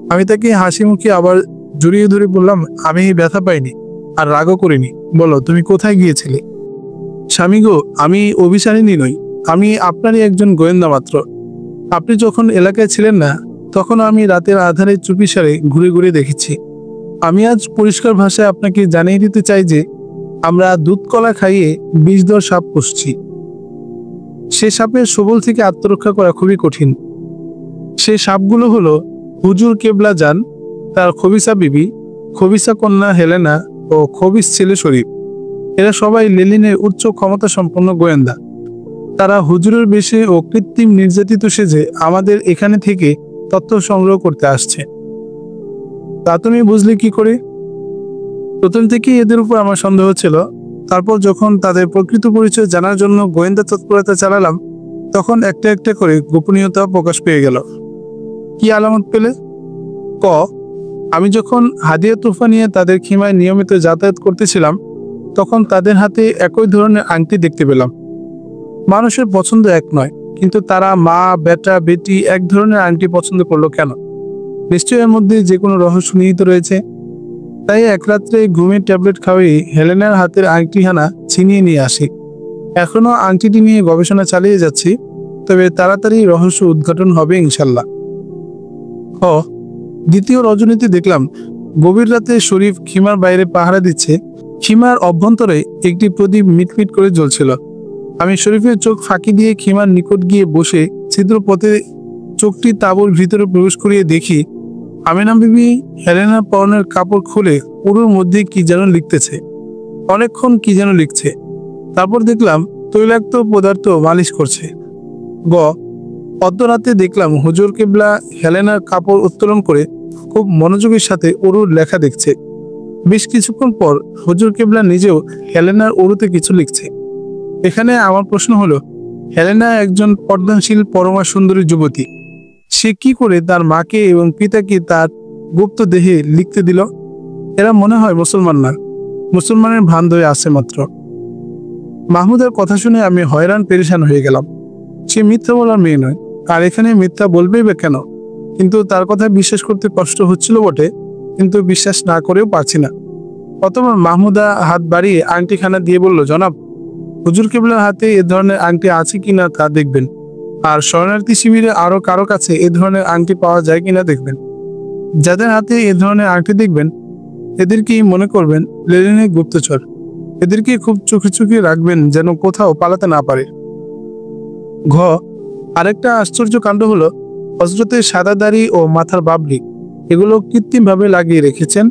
আমি তাকে হাসি মুখে আবার জড়িয়ে ধরে বললাম, আমি ব্যথা পাইনি আর রাগও করিনি। বলো, তুমি কোথায় গিয়েছিলে? স্বামী গো, আমি অভিসারিণী নই, আমি আপনারই একজন গোয়েন্দা মাত্র। আপনি যখন এলাকায় ছিলেন না, তখন আমি রাতের আধারে চুপিসারে ঘুরে ঘুরে দেখেছি। আমি আজ পরিষ্কার ভাষায় আপনাকে জানিয়ে দিতে চাই যে আমরা দুধ কলা খাইয়ে বিষধর সাপ পুষছি। সে সাপের সবল থেকে আত্মরক্ষা করা খুবই কঠিন। সে সাপগুলো হলো হুজুর কেবলা যান, তার খবিসা বিবি, খবিসা কন্যা হেলেনা ও খবিস ছেলে শরীফ। এরা সবাই লেলিনের উচ্চ ক্ষমতা সম্পন্ন গোয়েন্দা। তারা হুজুরের বেশে ও কৃত্রিম নির্যাতিত সেজে আমাদের এখানে থেকে তথ্য সংগ্রহ করতে আসছে। তা তুমি বুঝলে কি করে? প্রথম থেকেই এদের উপর আমার সন্দেহ ছিল। তারপর যখন তাদের প্রকৃত পরিচয় জানার জন্য গোয়েন্দা তৎপরতা চালালাম, তখন একটা একটা করে গোপনীয়তা প্রকাশ পেয়ে গেল। কি আলামত পেলে? ক, আমি যখন হাদিয়া তোফা নিয়ে তাদের খিমায় নিয়মিত যাতায়াত করতেছিলাম, তখন তাদের হাতে একই ধরনের আংটি দেখতে পেলাম। মানুষের পছন্দ এক নয়, কিন্তু তারা মা, বেটা, বেটি এক ধরনের আংটি পছন্দ করলো কেন? নিশ্চয়ই এর মধ্যে যে কোনো রহস্য নিহিত রয়েছে। তাই এক রাত্রে ঘুমের ট্যাবলেট খাওয়িয়ে হেলেনার হাতের আংটিখানা ছিনিয়ে নিয়ে আসি। এখনো আংটিটি নিয়ে গবেষণা চালিয়ে যাচ্ছি, তবে তাড়াতাড়ি রহস্য উদ্ঘাটন হবে ইনশাল্লাহ। দ্বিতীয় রজনীতে দেখলাম গভীর রাতে শরীফ খিমার বাইরে পাহারা দিচ্ছে। খিমার অভ্যন্তরে একটি প্রদীপ মিটমিট করে জ্বলছিল। আমি শরীফের চোখ ফাঁকি দিয়ে খিমার নিকট গিয়ে বসে ছিদ্র পথে চোখটি তাঁবুর ভিতরে প্রবেশ করিয়ে দেখি আমিনা বিবি হেলেনার পরনের কাপড় খুলে পুরোর মধ্যে কি যেন লিখতেছে। অনেকক্ষণ কি যেন লিখছে। তারপর দেখলাম তৈলাক্ত পদার্থ মালিশ করছে। অর্ধরাতে দেখলাম হুজুর কিবলা হেলেনার কাপড় উত্তোলন করে খুব মনোযোগের সাথে উরুর লেখা দেখছে। বেশ কিছুক্ষণ পর হুজুর কিবলা নিজেও হেলেনার উরুতে কিছু লিখছে। এখানে আমার প্রশ্ন হলো, হেলেনা একজন পর্দানশীল পরমা সুন্দরী যুবতী, সে কি করে তার মাকে এবং পিতাকে তার গুপ্ত দেহে লিখতে দিল? এরা মনে হয় মুসলমান না, মুসলমানের ভান ধরে আছে মাত্র। মাহমুদের কথা শুনে আমি হয়রান পেরেশান হয়ে গেলাম। সে মিথ্যা বলার মেয়ে নয়, আর এখানে মিথ্যা বলবেই বা কেন? কিন্তু তার কথা বিশ্বাস করতে কষ্ট হচ্ছিল বটে, কিন্তু বিশ্বাস না করেও পারছি না। অতঃপর মাহমুদা হাত বাড়িয়ে আংটিখানা দিয়ে বলল, জনাব, হুজুর কিবলার হাতে এ ধরনের আংটি আছে কিনা তা দেখবেন, আর শরণার্থী শিবিরে আরো কারো কাছে এ ধরনের আংটি পাওয়া যায় কিনা দেখবেন। যাদের হাতে এ ধরনের আংটি দেখবেন এদেরকেই মনে করবেন লেনিনের গুপ্তচর। এদেরকে খুব চোখে চোখে রাখবেন যেন কোথাও পালাতে না পারে। আরেকটা আশ্চর্য কাণ্ড হলো, হযরতের সাদা দাড়ি ও মাথার বাবলি এগুলো কৃত্রিমভাবে লাগিয়ে রেখেছেন।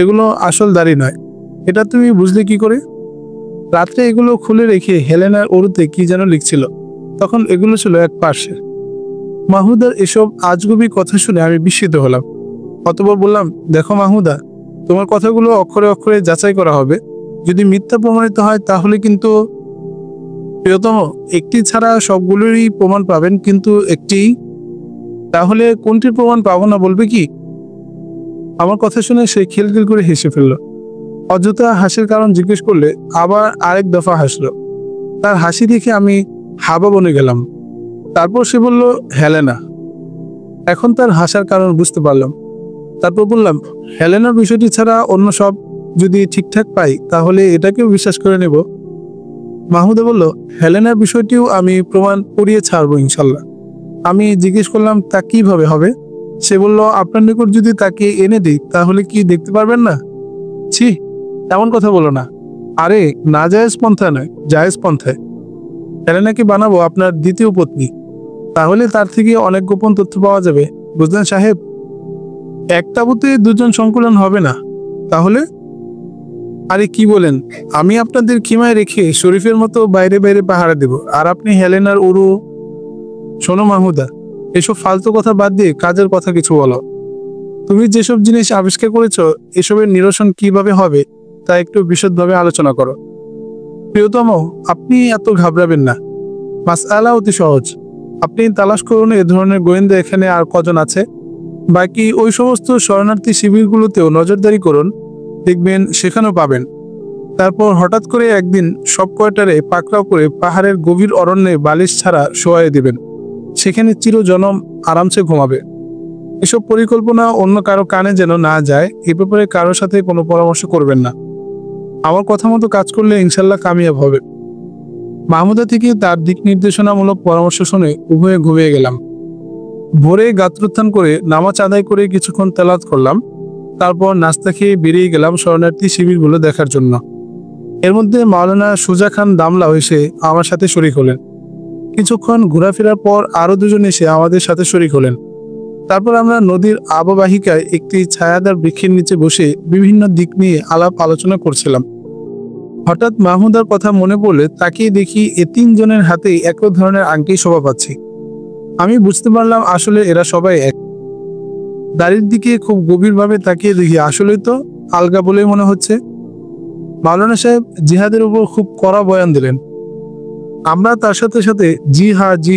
এগুলো আসল দাড়ি নয়। এটা তুমি বুঝলে কি করে? রাত্রে এগুলো খুলে রেখে হেলেনার উরুতে কি যেন লিখছিল, তখন এগুলো ছিল এক পার্শ্বে। মাহমুদার এসব আজগুবি কথা শুনে আমি বিস্মিত হলাম। অতঃপর বললাম, দেখো মাহমুদা, তোমার কথাগুলো অক্ষরে অক্ষরে যাচাই করা হবে। যদি মিথ্যা প্রমাণিত হয় তাহলে কিন্তু প্রিয়তম, একটি ছাড়া সবগুলোরই প্রমাণ পাবেন, কিন্তু একটি, তাহলে কোনটির প্রমাণ পাবো না বলবে কি? আমার কথা শুনে সে খিলখিল করে হেসে ফেলল। অযথা হাসির কারণ জিজ্ঞেস করলে আবার আরেক দফা হাসলো। তার হাসি দেখে আমি হাবা বনে গেলাম। তারপর সে বলল, হেলেনা। এখন তার হাসার কারণ বুঝতে পারলাম। তারপর বললাম, হেলেনার বিষয়টি ছাড়া অন্য সব যদি ঠিকঠাক পাই তাহলে এটাকেও বিশ্বাস করে নেব। মাহমুদা বলল, হেলেনার বিষয়টিও আমি প্রমাণ করিয়ে ছাড়বো ইনশাল্লাহ। আমি জিজ্ঞেস করলাম, তা কিভাবে হবে? সে বলল, আপনার নিকট যদি তাকে এনে দিই তাহলে কি দেখতে পারবেন না? ছি, এমন কথা বলো না। আরে, না জায়েজ পন্থা নয়, জায়েজ পন্থায় হেলেনাকে বানাবো আপনার দ্বিতীয় পত্নী। তাহলে তার থেকে অনেক গোপন তথ্য পাওয়া যাবে, বুঝলেন সাহেব। এক তাঁবুতে দুজন সংকুলন হবে না। তাহলে? আরে কি বলেন, আমি আপনাদের খিমায় রেখে শরীফের মতো বাইরে বাইরে পাহারা দেব, আর আপনি হেলেনার উরু। শোনো মাহমুদা, এসব ফালতু কথা বাদ দিয়ে কাজের কথা কিছু বলো। তুমি যেসব জিনিস আবিষ্কার করেছ এসবের নিরসন কিভাবে হবে তা একটু বিশদভাবে আলোচনা করো। প্রিয়তম, আপনি এত ঘাবড়াবেন না, মাসআলা অতি সহজ। আপনি তালাশ করুন এ ধরনের গোয়েন্দা এখানে আর কজন আছে। বাকি ওই সমস্ত শরণার্থী শিবিরগুলোতেও নজরদারি করুন, দেখবেন সেখানেও পাবেন। তারপর হঠাৎ করে একদিন সব কয়টারে পাকড়াও করে পাহাড়ের গভীর অরণ্যে বালিশ ছাড়া শোয়াই দিবেন। সেখানে চিরজনম আরামসে ঘুমাবে। এসব পরিকল্পনা অন্য কারো কানে যেন না যায়, এ ব্যাপারে কারোর সাথে কোনো পরামর্শ করবেন না। আমার কথা মতো কাজ করলে ইনশাল্লাহ কামিয়াব হবে। মাহমুদা থেকে তার দিক নির্দেশনামূলক পরামর্শ শুনে উভয়ে ঘুমিয়ে গেলাম। ভোরে গাত্রোত্থান করে নামাজ আদায় করে কিছুক্ষণ তেলাওয়াত করলাম। তারপর নাস্তা খেয়ে বেরিয়ে গেলাম শরণার্থী শিবিরগুলো দেখার জন্য। এর মধ্যে মাওলানা সুজা খান দামলা এসে আমার সাথে শরিক হলেন। কিছুক্ষণ ঘোরাফেরার পর আরো দুজন এসে আমাদের সাথে শরিক হলেন। তারপর আমরা নদীর অববাহিকায় একটি ছায়াদার বৃক্ষের নিচে বসে বিভিন্ন দিক নিয়ে আলাপ আলোচনা করছিলাম। হঠাৎ মাহমুদার কথা মনে পড়লে তাকিয়ে দেখি এ তিনজনের হাতেই একই ধরনের আংটি শোভা পাচ্ছে। আমি বুঝতে পারলাম আসলে এরা সবাই এক। দাড়ির দিকে খুব গভীরভাবে তাকিয়ে দেখি আসলেই তো আলগা বলেই মনে হচ্ছে। মাওলানা সাহেব জিহাদের উপর খুব কড়া বয়ান দিলেন। আমরা তার সাথে সাথে জি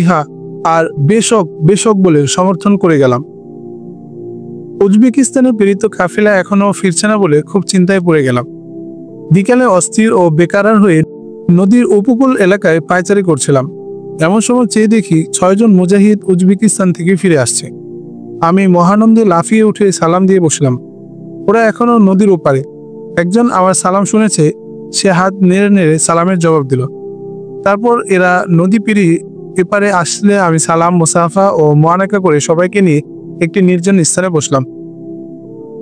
হা আর বেশক বেশক বলে সমর্থন করে গেলাম। উজবেকিস্তানে প্রেরিত কাফেলা এখনো ফিরছে না বলে খুব চিন্তায় পড়ে গেলাম। বিকালে অস্থির ও বেকারার হয়ে নদীর উপকূল এলাকায় পায়চারি করছিলাম। এমন সময় চেয়ে দেখি 6 জন মুজাহিদ উজবেকিস্তান থেকে ফিরে আসছে। আমি মহানন্দে লাফিয়ে উঠে সালাম দিয়ে বসলাম। ওরা এখনো নদীর ওপারে। একজন আমার সালাম শুনেছে, সে হাত নেড়ে নেড়ে সালামের জবাব দিল। তারপর এরা নদী পেরিয়ে এপারে আসলে আমি সালাম, মুসাফা ও মোয়ানাকা করে সবাইকে নিয়ে একটি নির্জন স্থানে বসলাম।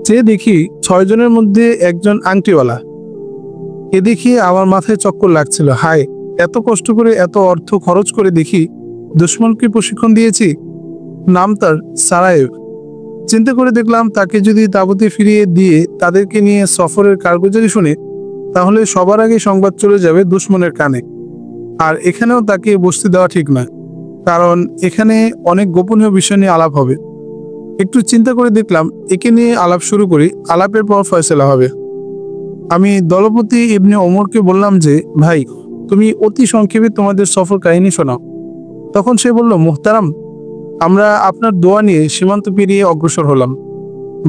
যে দেখি 6 জনের মধ্যে একজন আংটিওয়ালা। এ দেখি আমার মাথায় চক্কর লাগছিল। হায়, এত কষ্ট করে এত অর্থ খরচ করে দেখি দুশ্মনকে প্রশিক্ষণ দিয়েছি। নাম তার সারায়েভ। চিন্তা করে দেখলাম, তাকে যদি তাঁবুতে ফিরিয়ে দিয়ে তাদেরকে নিয়ে সফরের কারগুজারি শুনে, তাহলে সবার আগে সংবাদ চলে যাবে দুশ্মনের কানে। আর এখানেও তাকে বসতে দেওয়া ঠিক না, কারণ এখানে অনেক গোপনীয় বিষয় নিয়ে আলাপ হবে। একটু চিন্তা করে দেখলাম, একে নিয়ে আলাপ শুরু করি, আলাপের পর ফয়সলা হবে। আমি দলপতি ইবনে ওমরকে বললাম যে, ভাই, তুমি অতি সংক্ষেপে তোমাদের সফর কাহিনী শোনাও। তখন সে বলল, মুহতারাম, আমরা আপনার দোয়া নিয়ে সীমান্ত পেরিয়ে অগ্রসর হলাম।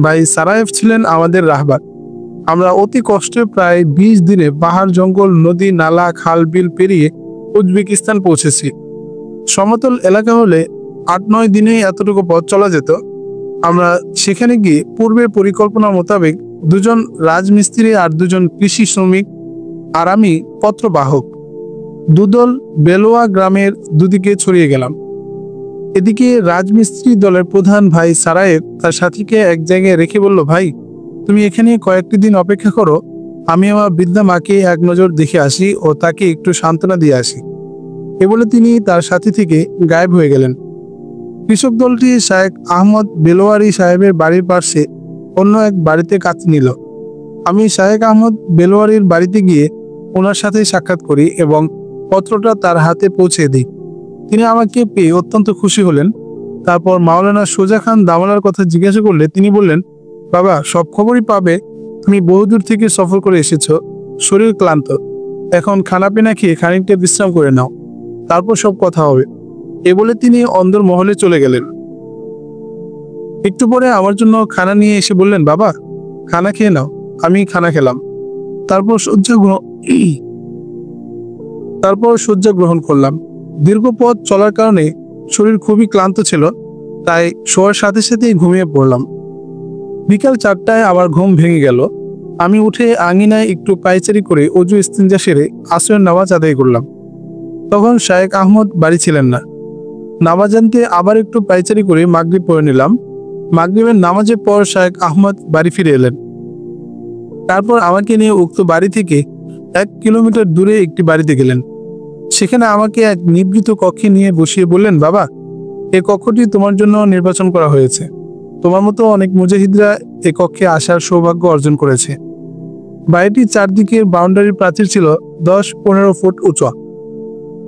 ভাই সারায়েভ ছিলেন আমাদের রাহবার। আমরা অতি কষ্টে প্রায় 20 দিনে পাহাড়, জঙ্গল, নদী, নালা, খাল, বিল পেরিয়ে উজবেকিস্তান পৌঁছেছি। সমতল এলাকা হলে 8-9 দিনেই এতটুকু পথ চলা যেত। আমরা সেখানে গিয়ে পূর্বের পরিকল্পনা মোতাবেক 2 জন রাজমিস্ত্রি আর 2 জন কৃষি শ্রমিক আর আমি পত্রবাহক দুদল বেলোয়া গ্রামের দুদিকে ছড়িয়ে গেলাম। এদিকে রাজমিস্ত্রি দলের প্রধান ভাই সারায়েভ তার সাথীকে এক জায়গায় রেখে বলল, ভাই, তুমি এখানে কয়েকটি দিন অপেক্ষা করো, আমি আমার বৃদ্ধা মাকে এক নজর দেখে আসি ও তাকে একটু সান্ত্বনা দিয়ে আসি। এ বলে তিনি তার সাথী থেকে গায়েব হয়ে গেলেন। কৃষক দলটি শায়েখ আহমদ বেলোয়ারি সাহেবের বাড়ির পাশে অন্য এক বাড়িতে কাজ নিল। আমি শায়েখ আহমদ বেলোয়ারির বাড়িতে গিয়ে ওনার সাথে সাক্ষাৎ করি এবং পত্রটা তার হাতে পৌঁছে দিই। তিনি আমাকে পেয়ে অত্যন্ত খুশি হলেন। তারপর মাওলানা সোজা খান দামালার কথা জিজ্ঞাসা করলে তিনি বললেন, বাবা, সব খবরই পাবে। তুমি বহুদূর থেকে সফর করে এসেছো, শরীর ক্লান্ত, এখন খানাপিনা খেয়ে খানিকটা বিশ্রাম করে নাও, তারপর সব কথা হবে। এ বলে তিনি অন্দর মহলে চলে গেলেন। একটু পরে আমার জন্য খানা নিয়ে এসে বললেন, বাবা, খানা খেয়ে নাও। আমি খানা খেলাম। তারপর শয্যা গ্রহণ করলাম। দীর্ঘ পথ চলার কারণে শরীর খুবই ক্লান্ত ছিল, তাই শোয়ার সাথে সাথেই ঘুমিয়ে পড়লাম। বিকাল 4টায় আবার ঘুম ভেঙে গেল। আমি উঠে আঙিনায় একটু পায়চারি করে অজু ইস্তিনজা সেরে আসরের নামাজ আদায় করলাম। তখন শায়েখ আহমদ বাড়ি ছিলেন না। নামাজ আনতে আবার একটু পায়চারি করে মাগরিব পড়ে নিলাম। মাগরিবের নামাজের পর শায়েখ আহমদ বাড়ি ফিরে এলেন। তারপর আমাকে নিয়ে উক্ত বাড়ি থেকে 1 কিলোমিটার দূরে একটি বাড়িতে গেলেন। সেখানে আমাকে এক নিভৃত কক্ষে নিয়ে বসিয়ে বললেন, বাবা, এই কক্ষটি তোমার জন্য নির্বাচন করা হয়েছে। তোমার মতো অনেক মুজাহিদরা এই কক্ষে আসার সৌভাগ্য অর্জন করেছে। বাড়িটির চারদিকের বাউন্ডারির প্রাচীর ছিল 10-15 ফুট উঁচু।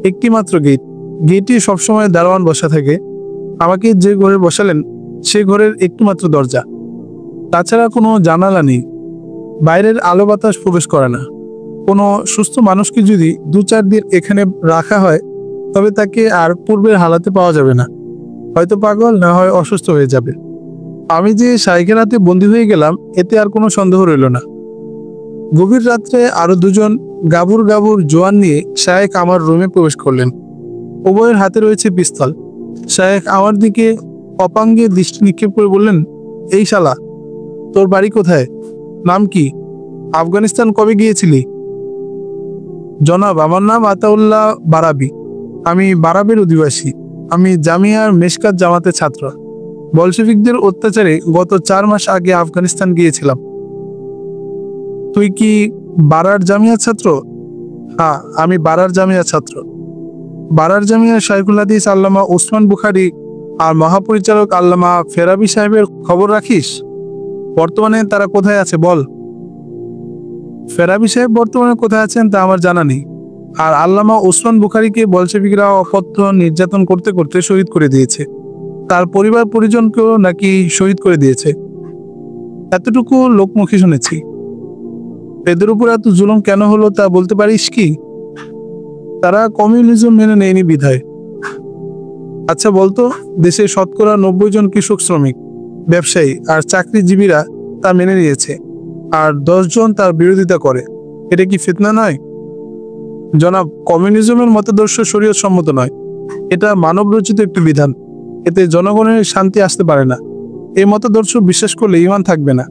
একটি মাত্র গেট। গেটে সবসময় দারোয়ান বসা থাকে। আমাকে যে ঘরে বসালেন সে ঘরের একটু মাত্র দরজা, তাছাড়া কোনো জানালা নেই। বাইরের আলো বাতাস প্রবেশ করে না। কোনো সুস্থ মানুষকে যদি 2-4 দিন এখানে রাখা হয়, তবে তাকে আর পূর্বের হালাতে পাওয়া যাবে না। হয়তো পাগল, না হয় অসুস্থ হয়ে যাবে। আমি যে শায়েখের হাতে বন্দী হয়ে গেলাম, এতে আর কোনো সন্দেহ রইল না। গভীর রাত্রে আরো 2 জন গাবুর জোয়ান নিয়ে শায়েখ আমার রুমে প্রবেশ করলেন। উভয়ের হাতে রয়েছে পিস্তল। শায়েখ আমার দিকে অপাঙ্গে দৃষ্টি নিক্ষেপ করে বললেন, এই শালা, তোর বাড়ি কোথায়? নাম কি? আফগানিস্তান কবে গিয়েছিলি? জনাব, আমার নাম আতাউল্লাহ বারাবি। আমি বারাবের অধিবাসী। আমি জামিয়ার মেশকাত জামাতের ছাত্র। বলশেভিকদের অত্যাচারে গত 4 মাস আগে আফগানিস্তান গিয়েছিলাম। তুই কি বারার জামিয়ার ছাত্র? হ্যাঁ, আমি বারার জামিয়ার ছাত্র। বারার জামিয়ার শাইখুল হাদিস আল্লামা ওসমান বুখারী আর মহাপরিচালক আল্লামা ফেরাবি সাহেবের খবর রাখিস? বর্তমানে তারা কোথায় আছে বল। ফেরাবি সাহেব বর্তমানে কোথায় আছেন তা আমার জানা নেই। আর আল্লামা ওসমান বুখারীকে বলশেভিকরা অকথ্য নির্যাতন করতে করতে শহীদ করে দিয়েছে। তার পরিবার পরিজনকেও নাকি শহীদ করে দিয়েছে, এতটুকু লোকমুখে শুনেছি। এদের উপর এত জুলুম কেন হলো তা বলতে পারিস কি? তারা কমিউনিজম মেনে নেয়নি বিধায়। আচ্ছা বলতো, দেশে শতকরা 90 জন কৃষক, শ্রমিক, ব্যবসায়ী আর চাকরিজীবীরা তা মেনে নিয়েছে, আর 10 জন তার বিরোধিতা করে। এটা কি ফিতনা নয়? জনাব, কমিউনিজমের মতাদর্শ শরীয়ত সম্মত নয়। এটা মানব রচিত একটি বিধান। এতে জনগণের শান্তি আসতে পারে না। এই মতাদর্শ বিশ্বাস করলে ঈমান থাকবে না।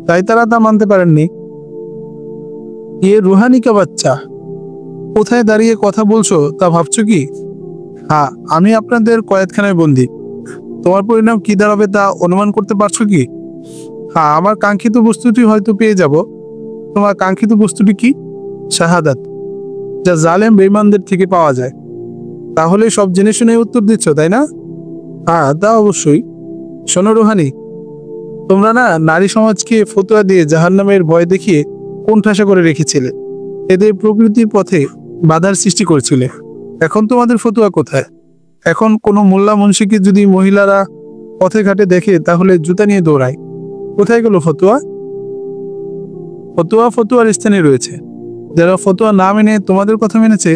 তাই তারা তা মানতে পারেননি। এ রুহানি কা বাচ্চা, কোথায় দাঁড়িয়ে কথা বলছো তা ভাবছো কি? হ্যাঁ, আমি আপনাদের কয়েদখানায় বন্দী। তোমার পরিণাম কি দাঁড়াবে তা অনুমান করতে পারছো কি? হ্যাঁ, আমার কাঙ্ক্ষিত বস্তুটি হয়তো পেয়ে যাব। তোমার কাঙ্ক্ষিত বস্তুটি কি? শাহাদাত, যা জালেম বেঈমানদের থেকে পাওয়া যায়। তাহলে সব জেনে শুনে উত্তর দিচ্ছ, তাই না? হ্যাঁ, তা অবশ্যই। শোনো রুহানি, তোমরা না নারী সমাজকে ফতোয়া দিয়ে জাহান্নামের ভয় দেখিয়ে কোণঠাসা করে রেখেছিলে, এদের প্রকৃতির পথে বাধার সৃষ্টি করেছিলে। এখন তোমাদের ফতোয়া কোথায়? এখন কোনো মোল্লা মুন্সিকে যদি মহিলারা পথে ঘাটে দেখে তাহলে জুতা নিয়ে দৌড়ায়। কোথায় গেল ফতোয়া? ফতোয়া ফতোয়ার স্থানে রয়েছে। যারা ফতোয়া না মেনে তোমাদের কথা মেনেছে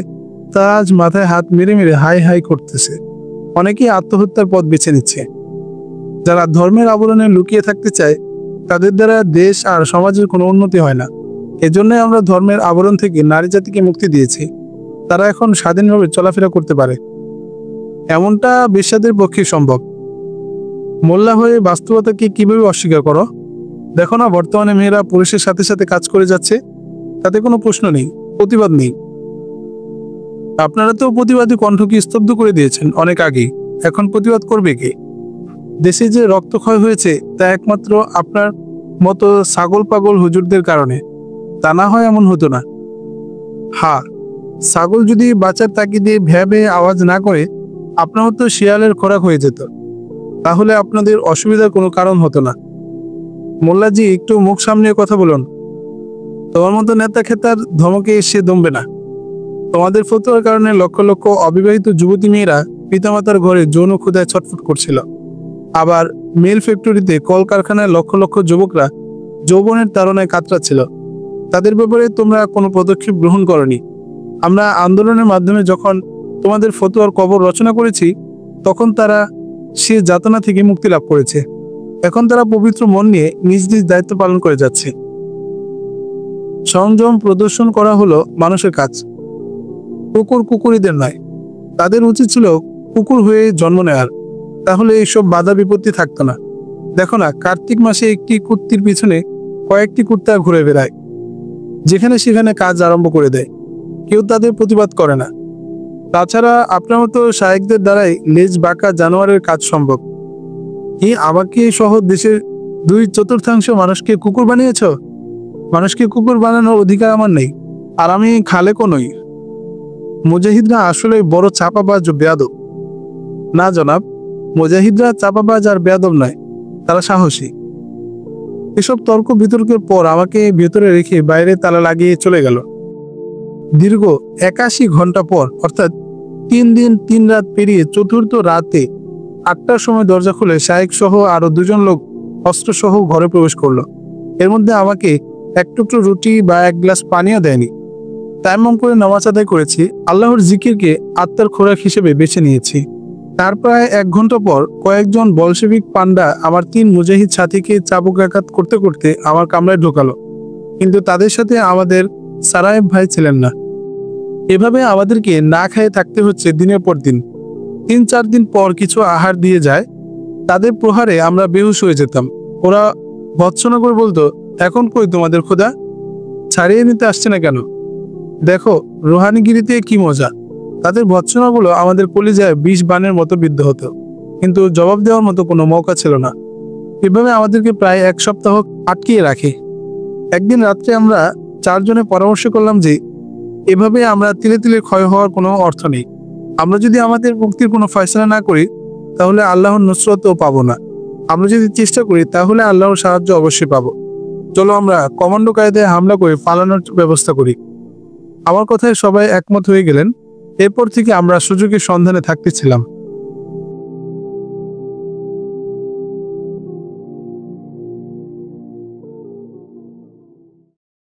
তারা আজ মাথায় হাত মেরে মেরে হাই হাই করতেছে। অনেকেই আত্মহত্যার পথ বেছে নিচ্ছে। যারা ধর্মের আবরণে লুকিয়ে থাকতে চায় তাদের দ্বারা দেশ আর সমাজের কোনো উন্নতি হয় না। এজন্যই আমরা ধর্মের আবরণ থেকে নারী জাতিকে মুক্তি দিয়েছি। তারা এখন স্বাধীনভাবে চলাফেরা করতে পারে। এমনটা বেশ্যাদের পক্ষে সম্ভব। মোল্লা হয়ে বাস্তবতাকে কিভাবে অস্বীকার করো? দেখো না, বর্তমানে মেয়েরা পুরুষের সাথে সাথে কাজ করে যাচ্ছে। তাতে কোনো প্রশ্ন নেই, প্রতিবাদ নেই। আপনারা তো প্রতিবাদী কণ্ঠকে স্তব্ধ করে দিয়েছেন অনেক আগেই। এখন প্রতিবাদ করবে কে? দেশে যে রক্তক্ষয় হয়েছে তা একমাত্র আপনার মতো ছাগল পাগল হুজুরদের কারণে। তা না হয় এমন হতো না। হ্যাঁ, ছাগল যদি বাচ্চার তাকিদে ভ্যাবে আওয়াজ না করে আপনার মতো শিয়ালের খোরাক হয়ে যেত, তাহলে আপনাদের অসুবিধার কোনো কারণ হতো না। মোল্লাজি, একটু মুখ সামনে কথা বলুন। তোমার মতো নেতা খেতার ধমকে এসে দমবে না। তোমাদের ফতোয়ার কারণে লক্ষ লক্ষ অবিবাহিত যুবতী মেয়েরা পিতামাতার ঘরে যৌন ক্ষুধায় ছটফট করছিল। আবার মিল ফ্যাক্টরিতে কলকারখানায় লক্ষ লক্ষ যুবকরা যৌবনের তাড়নায় কাতরাচ্ছিল। তাদের ব্যাপারে তোমরা কোনো পদক্ষেপ গ্রহণ করনি। আমরা আন্দোলনের মাধ্যমে যখন তোমাদের ফতোয়ার কবর রচনা করেছি তখন তারা সে যাতনা থেকে মুক্তি লাভ করেছে। এখন তারা পবিত্র মন নিয়ে নিজ নিজ দায়িত্ব পালন করে যাচ্ছে। সংযম প্রদর্শন করা হলো মানুষের কাজ, কুকুর কুকুরীদের নয়। তাদের উচিত ছিল কুকুর হয়ে জন্ম নেওয়ার, তাহলে এইসব বাধা বিপত্তি থাকতো না। দেখো না, কার্তিক মাসে একটি কুত্তির পিছনে কয়েকটি কুত্তা ঘুরে বেড়ায়, যেখানে সেখানে কাজ আরম্ভ করে দেয়। কেউ তাদের প্রতিবাদ করে না। তাছাড়া আপনার মতো শায়েকদের দ্বারাই লেজ বাঁকা জানোয়ারের কাজ সম্ভব। কি আমাকে সহ দেশের 2/4 মানুষকে কুকুর বানিয়েছ? মানুষকে কুকুর বানানোর অধিকার আমার নেই, আর আমি খালেকও নই। মুজাহিদরা আসলে বড় চাপাবাজ ও বেয়াদব। না জনাব, মুজাহিদরা চাপাবাজ আর বেয়াদব নয়, তারা সাহসী। এসব তর্ক বিতর্কের পর আমাকে ভেতরে রেখে বাইরে তালা লাগিয়ে চলে গেল। দীর্ঘ 81 ঘন্টা পর, অর্থাৎ 3 দিন 3 রাত পেরিয়ে চতুর্থ রাতে 8টার সময় দরজা খুলে শায়েক সহ আরো 2জন লোক অস্ত্র সহ ঘরে প্রবেশ করলো। এর মধ্যে আমাকে এক টুকরো রুটি বা এক গ্লাস পানিও দেয়নি। তায়াম্মুম করে নামাজ আদায় করেছি। আল্লাহর জিকিরকে আত্মার খোরাক হিসেবে বেছে নিয়েছি। তার প্রায় 1 ঘন্টা পর কয়েকজন বলশেভিক পান্ডা আমার 3 মুজাহিদ সাথীকে চাবুকাঘাত করতে করতে আমার কামরায় ঢোকালো, কিন্তু তাদের সাথে আমাদের সারায়েব ভাই ছিলেন না। এভাবে আমাদেরকে না খেয়ে থাকতে হচ্ছে দিনের পর দিন। 3-4 দিন পর কিছু আহার দিয়ে যায়। তাদের প্রহারে আমরা বেহুশ হয়ে যেতাম। ওরা ভৎসনা করে বলতো, এখন কই তোমাদের খোদা? ছাড়িয়ে নিতে আসছে না কেন? দেখো রুহানিগিরিতে কি মজা। তাদের ভৎসনাগুলো আমাদের কলিজায় 20 বাণের মতো বিদ্ধ হতো, কিন্তু জবাব দেওয়ার মতো কোনো মৌকা ছিল না। এভাবে আমাদেরকে প্রায় 1 সপ্তাহ আটকিয়ে রাখে। একদিন রাত্রে আমরা 4 জনে পরামর্শ করলাম যে এভাবে আমরা তিলে তিলে ক্ষয় হওয়ার কোনো অর্থ নেই। আমরা যদি আমাদের মুক্তির কোনো ফয়সালা না করি তাহলে আল্লাহর নুসরতও পাবো না। আমরা যদি চেষ্টা করি তাহলে আল্লাহর সাহায্য অবশ্যই পাবো। চলো আমরা কমান্ডো কায়দায় হামলা করে পালানোর ব্যবস্থা করি। আমার কথায় সবাই একমত হয়ে গেলেন। এরপর থেকে আমরা সুযোগের সন্ধানে থাকতেছিলাম।